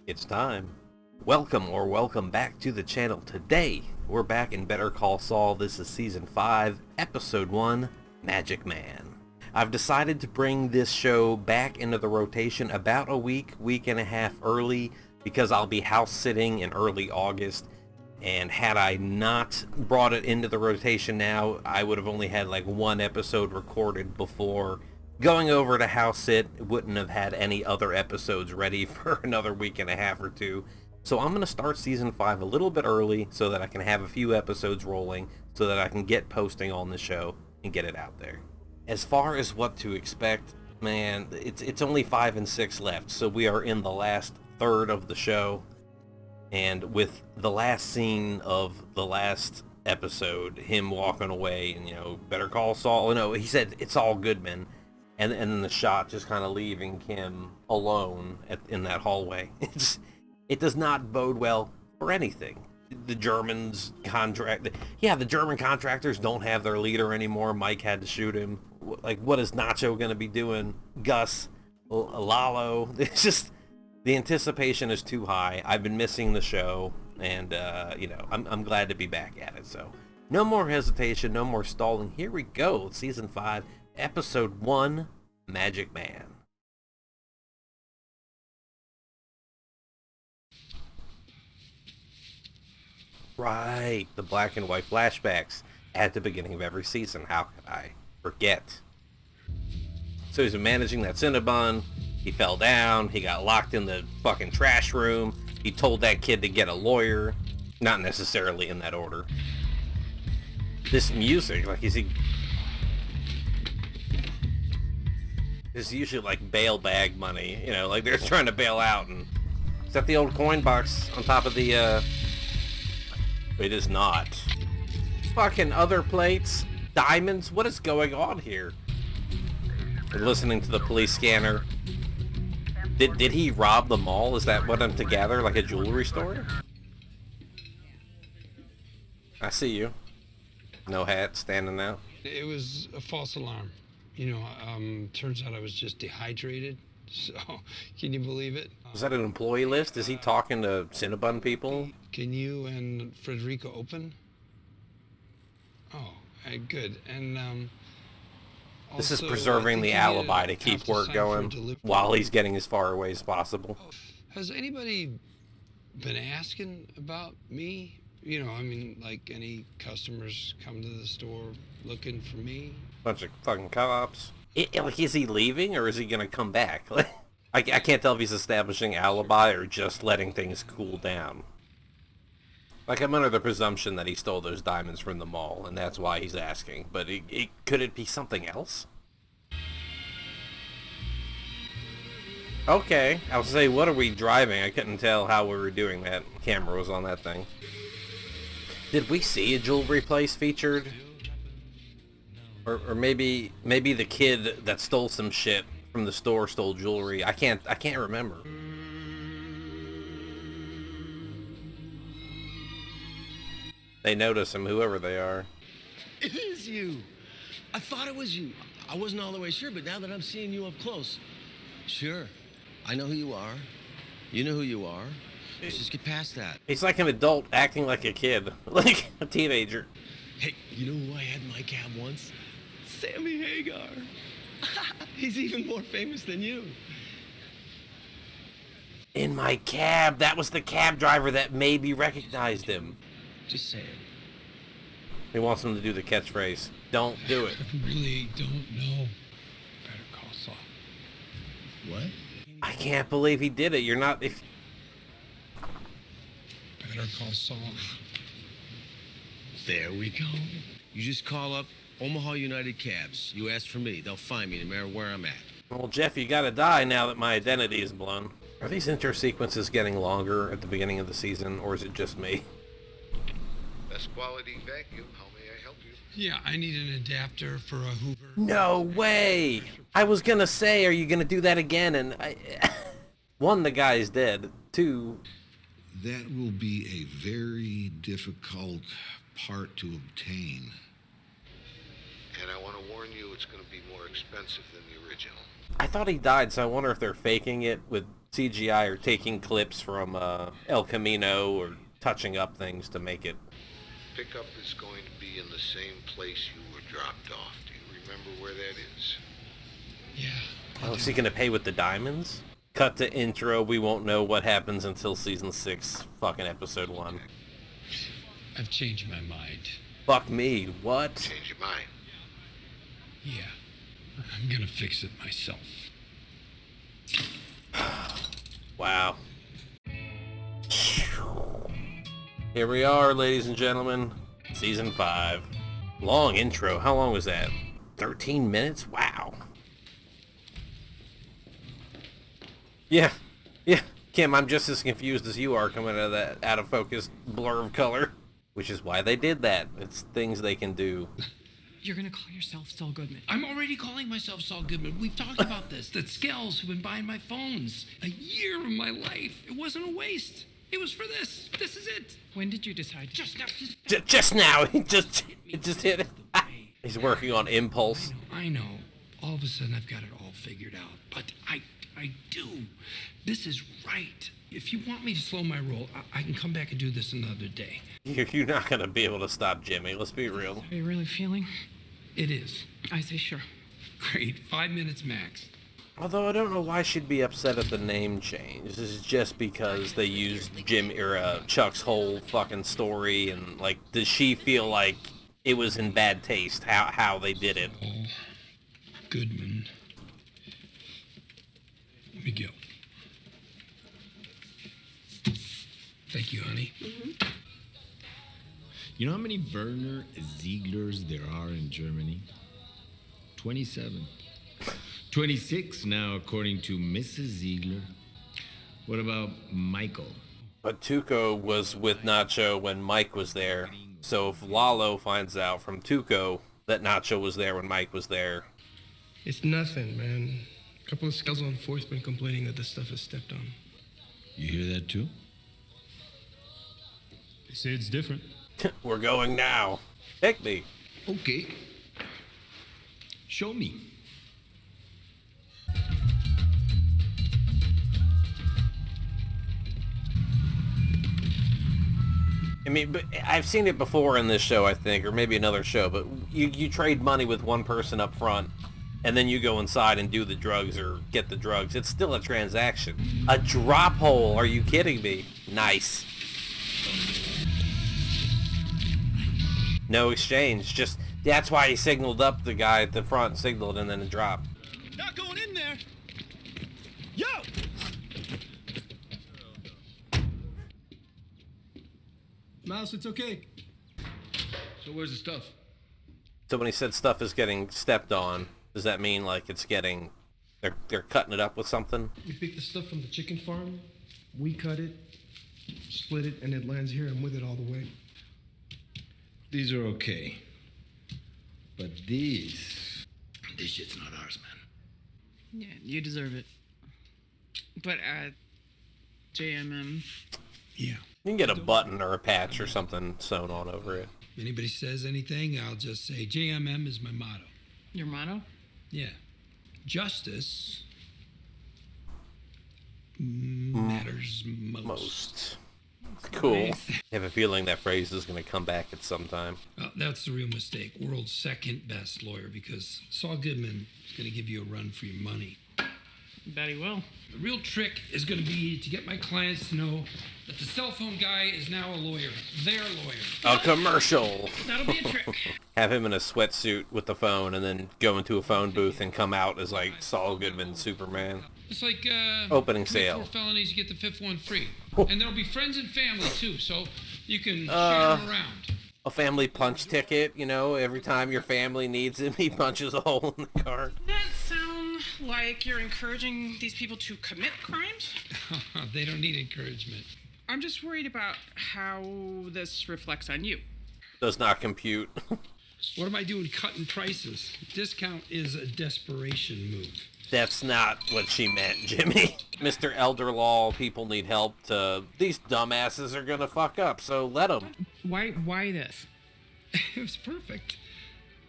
It's time. Welcome back to the channel. Today, we're back in Better Call Saul. This is Season 5, Episode 1, Magic Man. I've decided to bring this show back into the rotation about a week and a half early because I'll be house sitting in early August. And had I not brought it into the rotation now, I would have only had like one episode recorded before going over to house sit. Wouldn't have had any other episodes ready for another week and a half or two. So I'm going to start Season 5 a little bit early so that I can have a few episodes rolling so that I can get posting on the show and get it out there. As far as what to expect, man, it's only 5 and 6 left, so we are in the last third of the show. And with the last scene of the last episode, him walking away and, Better Call Saul, he said it's Saul Goodman. And then the shot just kind of leaving Kim alone in that hallway. It does not bode well for anything. The German contractors don't have their leader anymore. Mike had to shoot him. Like, what is Nacho going to be doing? Gus, Lalo. It's just, the anticipation is too high. I've been missing the show, and, I'm glad to be back at it. So, no more hesitation, no more stalling. Here we go. Season 5. Episode 1, Magic Man. Right, the black and white flashbacks at the beginning of every season. How could I forget? So he's been managing that Cinnabon. He fell down. He got locked in the fucking trash room. He told that kid to get a lawyer. Not necessarily in that order. This music, like, is he... It's usually like bail bag money, like they're trying to bail out, and is that the old coin box on top of the, It is not. Fucking other plates, diamonds, what is going on here? We're listening to the police scanner. Did he rob the mall? Is that what I'm to gather, like a jewelry store? I see you. No hat, standing out. It was a false alarm. Turns out I was just dehydrated. So, can you believe it? Is that an employee list? Is he talking to Cinnabon people? Can you and Frederica open? Oh, good. And, this is also, preserving the alibi to keep have to work sign going for while he's getting as far away as possible. Has anybody been asking about me? Like any customers come to the store looking for me? Bunch of fucking cops. Is he leaving or is he gonna come back? I can't tell if he's establishing alibi or just letting things cool down. Like, I'm under the presumption that he stole those diamonds from the mall and that's why he's asking. But could it be something else? Okay, I was say, what are we driving? I couldn't tell how we were doing that. Camera was on that thing. Did we see a jewelry place featured? Or maybe the kid that stole some shit from the store stole jewelry. I can't remember. They notice him, whoever they are. It is you. I thought it was you. I wasn't all the way sure, but now that I'm seeing you up close, sure. I know who you are. You know who you are. Let's just get past that. He's like an adult acting like a kid, like a teenager. Hey, you know who I had in my cab once? Sammy Hagar. He's even more famous than you. In my cab. That was the cab driver that maybe recognized him. Just saying. He wants him to do the catchphrase. Don't do it. I really don't know. Better call Saul. What? I can't believe he did it. You're not... if. Better call Saul. There we go. You just call up Omaha United Cabs. You ask for me. They'll find me no matter where I'm at. Well, Jeff, you gotta die now that my identity is blown. Are these intro sequences getting longer at the beginning of the season, or is it just me? Best quality vacuum. How may I help you? Yeah, I need an adapter for a Hoover. No way! I was gonna say, are you gonna do that again? And one, the guy's dead. Two... That will be a very difficult part to obtain. And I want to warn you, it's going to be more expensive than the original. I thought he died, so I wonder if they're faking it with CGI or taking clips from El Camino or touching up things to make it. Pickup is going to be in the same place you were dropped off. Do you remember where that is? Yeah. Oh, is he gonna pay with the diamonds? Cut to intro. We won't know what happens until season 6, fucking episode 1. I've changed my mind. Fuck me. What? Change your mind. Yeah. I'm gonna fix it myself. Wow. Here we are, ladies and gentlemen. Season 5. Long intro. How long was that? 13 minutes? Wow. Yeah. Kim, I'm just as confused as you are coming out of that out of focus blur of color. Which is why they did that. It's things they can do. You're gonna call yourself Saul Goodman. I'm already calling myself Saul Goodman. We've talked about this. The Skells who've been buying my phones. A year of my life. It wasn't a waste. It was for this. This is it. When did you decide? Just now. Just now. It just hit it. He's working on impulse. I know. All of a sudden I've got it all figured out. But I do. This is right. If you want me to slow my roll, I can come back and do this another day. You're not going to be able to stop Jimmy. Let's be real. Are you really feeling? It is. I say sure. Great. 5 minutes max. Although I don't know why she'd be upset at the name change. This is just because they used Chuck's whole fucking story, and like, does she feel like it was in bad taste how they did it? Saul Goodman. Miguel. Thank you, honey. You know how many Werner Zieglers there are in Germany? 27. 26 now, according to Mrs. Ziegler. What about Michael? But Tuco was with Nacho when Mike was there. So if Lalo finds out from Tuco that Nacho was there when Mike was there. It's nothing, man. A couple of skulls on 4th been complaining that this stuff is stepped on. You hear that too? They say it's different. We're going now. Pick me. Okay. Show me. I mean, but I've seen it before in this show, I think, or maybe another show, but you trade money with one person up front, and then you go inside and do the drugs or get the drugs. It's still a transaction. A drop hole, are you kidding me? Nice. No exchange, just, that's why he signaled up the guy at the front, signaled, and then it dropped. Not going in there! Yo! Mouse, it's okay. So where's the stuff? So when he said stuff is getting stepped on, does that mean like it's getting, they're cutting it up with something? We picked the stuff from the chicken farm, we cut it, split it, and it lands here. I'm with it all the way. These are okay. But this shit's not ours, man. Yeah, you deserve it. But JMM. Yeah. You can get a button or a patch or something sewn on over it. If anybody says anything, I'll just say JMM is my motto. Your motto? Yeah. Justice matters most. Cool. I have a feeling that phrase is going to come back at some time. That's the real mistake. World's second best lawyer, because Saul Goodman is going to give you a run for your money. Bet he will. The real trick is going to be to get my clients to know that the cell phone guy is now a lawyer. Their lawyer. A commercial. That'll be a trick. Have him in a sweatsuit with the phone and then go into a phone booth and come out as like Saul Goodman Superman. It's like opening sale. 4 felonies, you get the 5th one free. And there'll be friends and family too, so you can share them around. A family punch ticket, you know, every time your family needs him, he punches a hole in the card. That sound like you're encouraging these people to commit crimes? They don't need encouragement. I'm just worried about how this reflects on you. Does not compute. What am I doing cutting prices? Discount is a desperation move. That's not what she meant, Jimmy. Mr. Elder Law, people need help these dumbasses are gonna fuck up, so let them. Why this? It was perfect.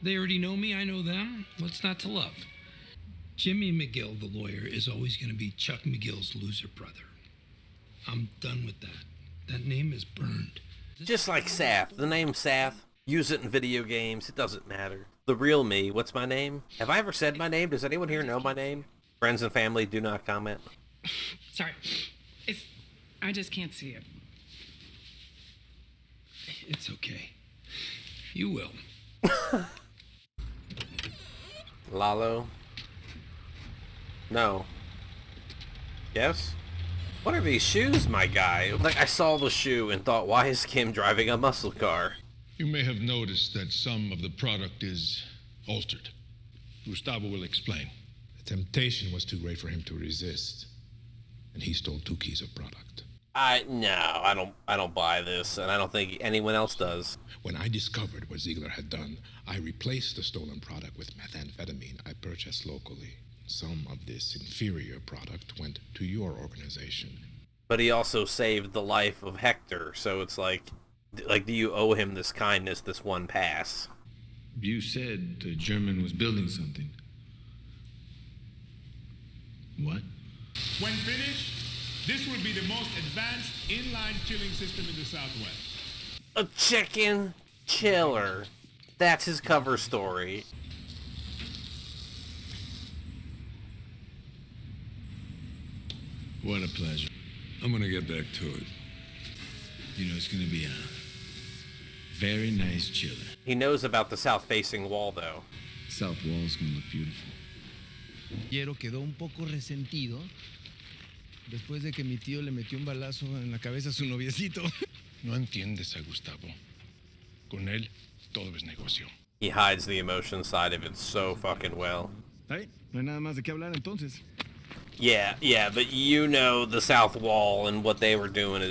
They already know me, I know them. What's not to love? Jimmy McGill, the lawyer, is always going to be Chuck McGill's loser brother. I'm done with that. That name is burned. Just like Saf. The name Saf. Use it in video games. It doesn't matter. The real me. What's my name? Have I ever said my name? Does anyone here know my name? Friends and family, do not comment. Sorry. I just can't see it. It's okay. You will. Lalo? No. Yes? What are these shoes, my guy? Like, I saw the shoe and thought, why is Kim driving a muscle car? You may have noticed that some of the product is altered. Gustavo will explain. The temptation was too great for him to resist, and he stole 2 keys of product. No, I don't buy this, and I don't think anyone else does. When I discovered what Ziegler had done, I replaced the stolen product with methamphetamine I purchased locally. Some of this inferior product went to your organization. But he also saved the life of Hector, so it's like, do you owe him this kindness, this one pass? You said the German was building something. What? When finished, this will be the most advanced inline chilling system in the Southwest. A chicken chiller. That's his cover story. What a pleasure. I'm gonna get back to it. You know, it's gonna be a very nice chiller. He knows about the south-facing wall, though. South wall's gonna look beautiful. Piero quedó un poco resentido después de que mi tío le metió un balazo en la cabeza a su noviecito. No entiendes a Gustavo. Con él, todo es negocio. He hides the emotion side of it so fucking well. Hey, no hay nada más de qué hablar entonces. Yeah, but you know the south wall and what they were doing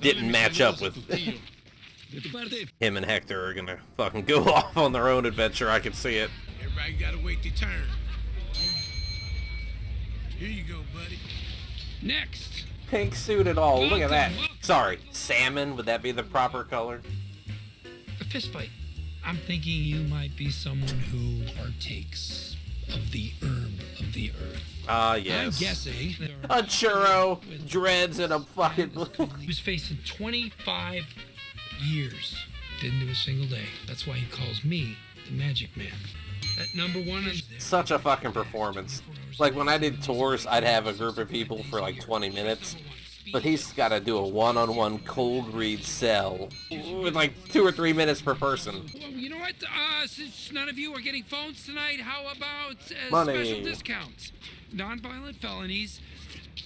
didn't match up with him and Hector are gonna fucking go off on their own adventure. I can see it. Everybody gotta wait their turn. Here you go, buddy. Next. Pink suit at all. Look at that. Sorry, salmon. Would that be the proper color? A fist fight. I'm thinking you might be someone who partakes of the herb of the earth. Ah, yes. I'm guessing. A churro, dreads, and a fucking... He was facing 25 years. Didn't do a single day. That's why he calls me the Magic Man. At number 1 is... Such a fucking performance. Like, when I did tours, I'd have a group of people for like 20 minutes. But he's got to do a one-on-one cold read sell with like 2 or 3 minutes per person. Well, you know what? Since none of you are getting phones tonight, how about Money. special discounts? Non-violent felonies,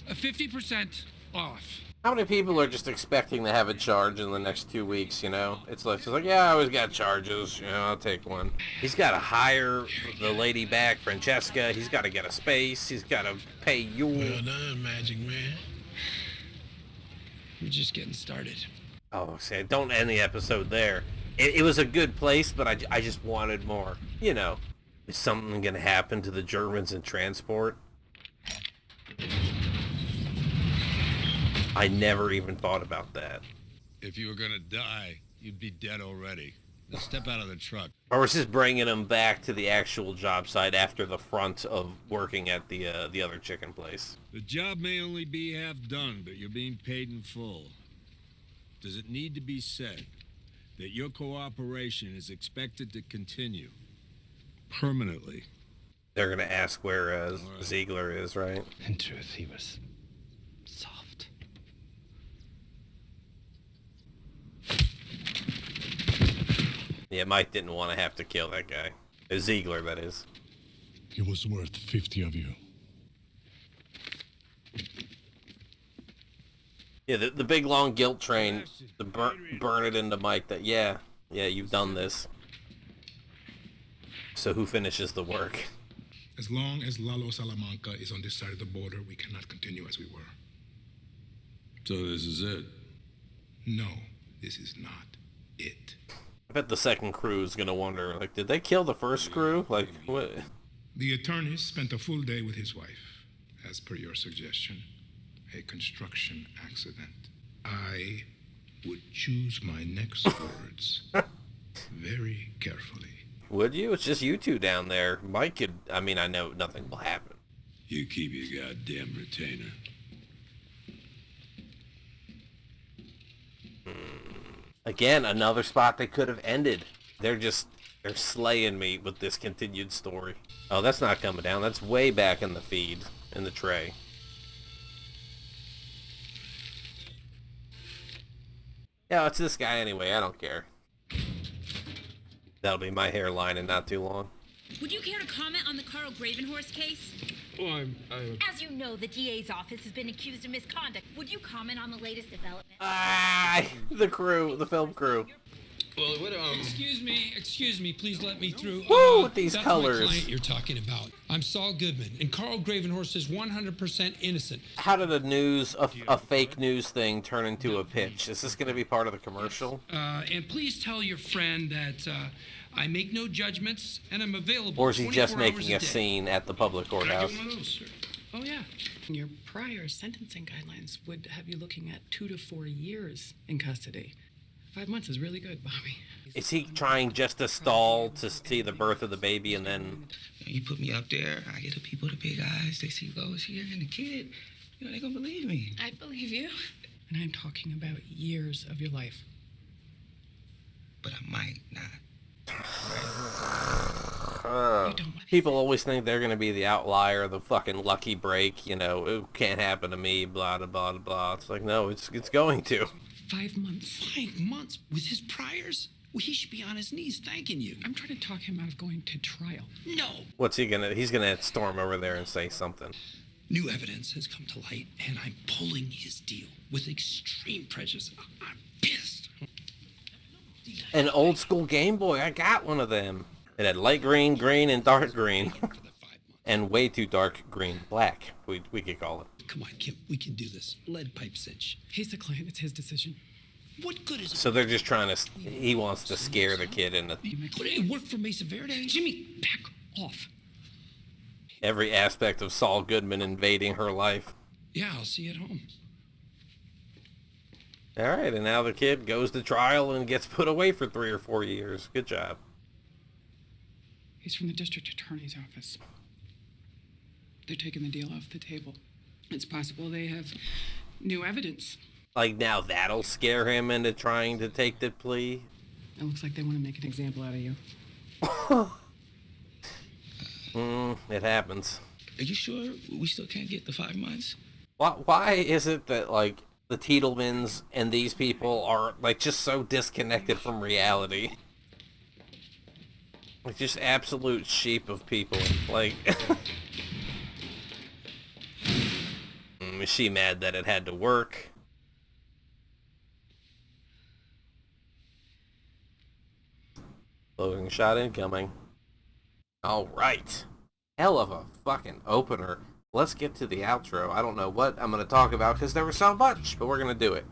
50% off. How many people are just expecting to have a charge in the next 2 weeks, you know? It's like, yeah, I always got charges, you know, I'll take one. He's got to hire the lady back, Francesca. He's got to get a space. He's got to pay you. Well done, Magic Man. We're just getting started. Oh, say, don't end the episode there. It was a good place, but I just wanted more. You know, is something going to happen to the Germans in transport? I never even thought about that. If you were gonna die, you'd be dead already. Just step out of the truck. Or was just bringing them back to the actual job site after the front of working at the other chicken place. The job may only be half done, but you're being paid in full. Does it need to be said that your cooperation is expected to continue permanently? They're going to ask where Ziegler is, right? In truth, he was soft. Yeah, Mike didn't want to have to kill that guy. Ziegler, that is. He was worth 50 of you. Yeah, the big long guilt train, to burn it into Mike that, yeah, you've done this. So who finishes the work? As long as Lalo Salamanca is on this side of the border, we cannot continue as we were. So this is it? No, this is not it. I bet the second crew is going to wonder, like, did they kill the first crew? Like, what? The attorney spent a full day with his wife, as per your suggestion. A construction accident. I would choose my next words very carefully. Would you? It's just you two down there. Mike could, I mean, I know nothing will happen. You keep your goddamn retainer. Again, another spot they could have ended. They're slaying me with this continued story. Oh, that's not coming down. That's way back in the feed, in the tray. Yeah, it's this guy anyway. I don't care. That'll be my hairline in not too long. Would you care to comment on the Carl Gravenhorst case? Well, As you know, the DA's office has been accused of misconduct. Would you comment on the latest development? The film crew. well, what, Excuse me, please let me through. Woo, with these that's colors. My client you're talking about. I'm Saul Goodman, and Carl Gravenhorst is 100% innocent. How did a fake news thing turn into a pitch? Is this going to be part of the commercial? And please tell your friend that I make no judgments, and I'm available. Or is he just 24 hours making a day. scene at the public courthouse? Can I get one of those, sir? Oh, yeah. Your prior sentencing guidelines would have you looking at 2 to 4 years in custody. 5 months is really good, Bobby. Is he trying just to stall to see the birth of the baby and then... You put me up there, I get the people, the big eyes, they see Lois here and the kid, they gonna believe me. I believe you. And I'm talking about years of your life. But I might not. People always think they're going to be the outlier, the fucking lucky break, it can't happen to me, blah, blah, blah, blah. It's like, no, it's going to. 5 months. 5 months? With his priors? Well, he should be on his knees thanking you. I'm trying to talk him out of going to trial. No! What's he going to... He's going to storm over there and say something. New evidence has come to light, and I'm pulling his deal with extreme prejudice. I'm pissed. An old school Game Boy, I got one of them. It had light green, green, and dark green. And way too dark green. Black, we could call it. Come on, Kim, we can do this. Lead pipe cinch. He's the client. It's his decision. What good is it? So they're just trying to... He wants to scare the kid into... But it worked for Mesa Verde. Jimmy, back off. Every aspect of Saul Goodman invading her life. Yeah, I'll see you at home. All right, and now the kid goes to trial and gets put away for 3 or 4 years. Good job. He's from the district attorney's office. They're taking the deal off the table. It's possible they have new evidence. Like, now that'll scare him into trying to take the plea? It looks like they want to make an example out of you. It happens. Are you sure we still can't get the 5 months? Why is it that, like, the Tiedelmans and these people are, like, just so disconnected from reality? Like, just absolute sheep of people. Like... Is she mad that it had to work? Closing shot incoming. Alright. Hell of a fucking opener. Let's get to the outro. I don't know what I'm going to talk about because there was so much, but we're going to do it.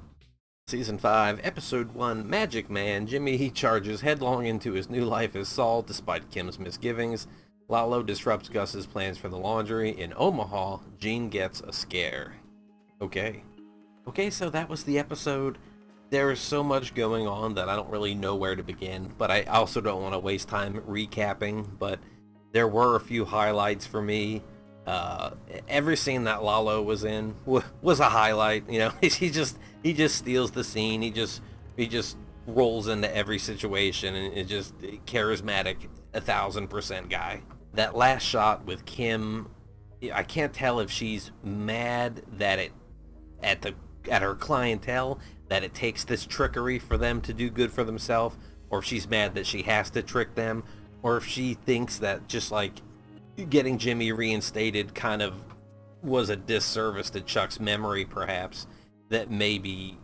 Season 5, Episode 1, Magic Man. Jimmy, he charges headlong into his new life as Saul despite Kim's misgivings. Lalo disrupts Gus's plans for the laundry. In Omaha, Gene gets a scare. Okay, so that was the episode. There is so much going on that I don't really know where to begin, but I also don't want to waste time recapping, but there were a few highlights for me. Every scene that Lalo was in was a highlight. He just steals the scene. He just rolls into every situation, and it's just charismatic, 1000% guy. That last shot with Kim, I can't tell if she's mad that at her clientele that it takes this trickery for them to do good for themselves, or if she's mad that she has to trick them, or if she thinks that just like getting Jimmy reinstated kind of was a disservice to Chuck's memory, perhaps, that maybe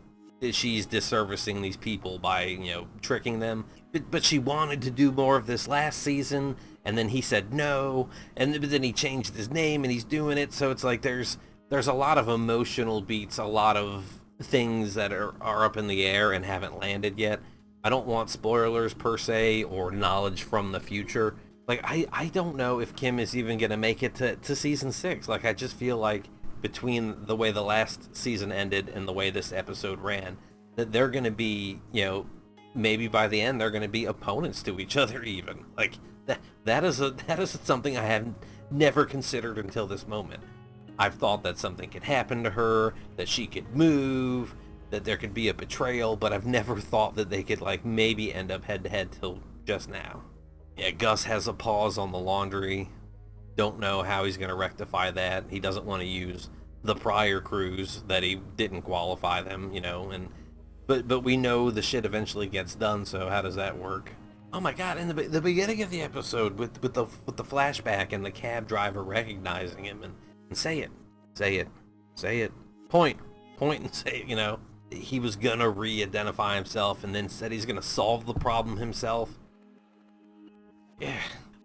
she's disservicing these people by, tricking them. But she wanted to do more of this last season, and then he said no, but then he changed his name and he's doing it, so it's like there's a lot of emotional beats, a lot of things that are up in the air and haven't landed yet. I don't want spoilers per se or knowledge from the future. Like, I don't know if Kim is even going to make it to season 6. Like, I just feel like between the way the last season ended and the way this episode ran, that they're going to be, maybe by the end they're going to be opponents to each other even. Like, that is something I have never considered until this moment. I've thought that something could happen to her, that she could move, that there could be a betrayal, but I've never thought that they could, like, maybe end up head-to-head till just now. Yeah, Gus has a pause on the laundry. Don't know how he's going to rectify that. He doesn't want to use the prior crews that he didn't qualify them, you know, and but we know the shit eventually gets done, so how does that work? Oh my god, in the beginning of the episode with the flashback and the cab driver recognizing him and say it, point and say it, you know. He was gonna re-identify himself and then said he's gonna solve the problem himself. Yeah.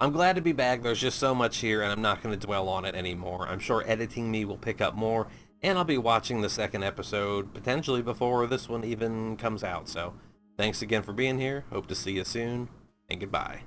I'm glad to be back. There's just so much here, and I'm not going to dwell on it anymore. I'm sure editing me will pick up more, and I'll be watching the second episode, potentially before this one even comes out. So, thanks again for being here. Hope to see you soon, and goodbye.